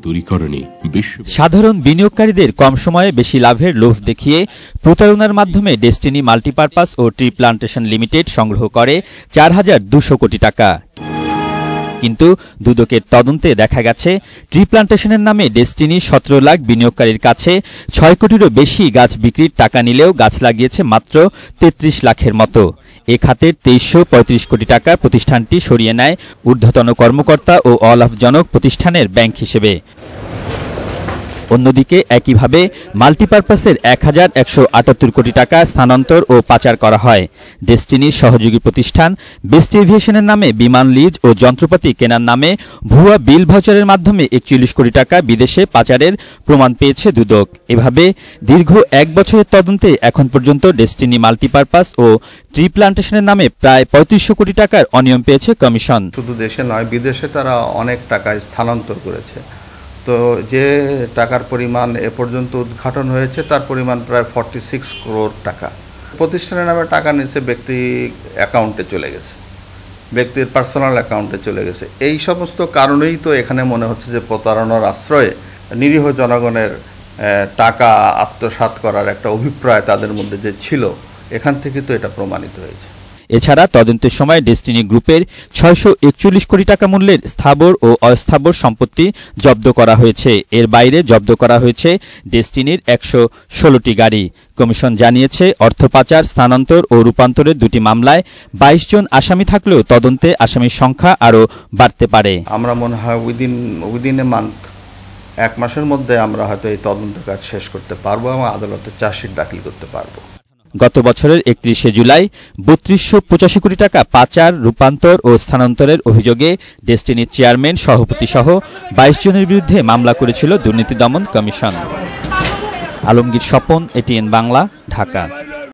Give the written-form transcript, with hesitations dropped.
দূরীকরণে সাধারণ বিনিয়োগকারীদের কম সময়ে বেশি লাভের লোভ দেখিয়ে প্রতারণার মাধ্যমে ডেস্টিনি মাল্টিপারপাস ও ট্রি প্লান্টেশন লিমিটেড সংগ্রহ করে ৪,২০০ কোটি টাকা। কিন্তু দুদকের তদন্তে দেখা গেছে ট্রি প্লান্টেশনের নামে ডেস্টিনি ১৭ লাখ বিনিয়োগকারীর কাছে ৬ কোটিরও বেশি গাছ বিক্রির টাকা নিলেও গাছ লাগিয়েছে মাত্র ৩৩ লাখের মতো। এ খাতের ২৩৩৫ কোটি টাকা প্রতিষ্ঠানটি সরিয়ে নেয় ঊর্ধ্বতন কর্মকর্তা ও অলাভজনক প্রতিষ্ঠানের ব্যাংক হিসেবে। অন্যদিকে একইভাবে মাল্টিপারপাসের ১,১৭৮ কোটি টাকা স্থানান্তর ও পাচার করা হয়। ডেস্টিনির সহযোগী প্রতিষ্ঠান বেস্ট এভিয়েশনের নামে বিমান লিজ ও যন্ত্রপাতি কেনার নামে ভুয়া বিল ভাউচারের মাধ্যমে ৪১ কোটি টাকা বিদেশে পাচারের প্রমাণ পেয়েছে দুদক। এভাবে দীর্ঘ ১ বছরের তদন্তে এখন পর্যন্ত ডেস্টিনি মাল্টিপারপাস ও ট্রি প্লান্টেশনের নামে প্রায় ৩৫০০ কোটি টাকার অনিয়ম পেয়েছে কমিশন। শুধু দেশে নয়, বিদেশে তারা অনেক টাকা স্থানান্তর করেছে। তো যে টাকার পরিমাণ এ পর্যন্ত উদ্ঘাটন হয়েছে তার পরিমাণ প্রায় 46 করোড় টাকা। প্রতিষ্ঠানের নামে টাকা নিচে ব্যক্তি অ্যাকাউন্টে চলে গেছে, ব্যক্তির পার্সোনাল অ্যাকাউন্টে চলে গেছে। এই সমস্ত কারণেই তো এখানে মনে হচ্ছে যে প্রতারণার আশ্রয়ে নিরীহ জনগণের টাকা আত্মসাৎ করার একটা অভিপ্রায় তাদের মধ্যে যে ছিল, এখান থেকে তো এটা প্রমাণিত হয়েছে। এছাড়া তদন্তের সময় ডেস্টিনি গ্রুপের ৬৪১ কোটি টাকা মূল্যের স্থাবর ও অস্থাবর সম্পত্তি জব্দ করা হয়েছে। এর বাইরে জব্দ করা হয়েছে ডেস্টিনির ১১৬টি গাড়ি। কমিশন জানিয়েছে, অর্থ পাচার, স্থানান্তর ও রূপান্তরের দুটি মামলায় ২২ জন আসামি থাকলেও তদন্তে আসামির সংখ্যা আরও বাড়তে পারে। আমরা মনে হয় উইদিন এ মান্থ, ১ মাসের মধ্যে আমরা হয়তো এই তদন্ত কাজ শেষ করতে পারবো এবং আদালতে চার্জশিট দাখিল করতে পারবো। গত বছরের ৩১শে জুলাই ৩২৮৫ কোটি টাকা পাচার, রূপান্তর ও স্থানান্তরের অভিযোগে ডেস্টিনির চেয়ারম্যান, সভাপতি সহ ২২ জনের বিরুদ্ধে মামলা করেছিল দুর্নীতি দমন কমিশন। আলমগীর স্বপন, এটিএন বাংলা, ঢাকা।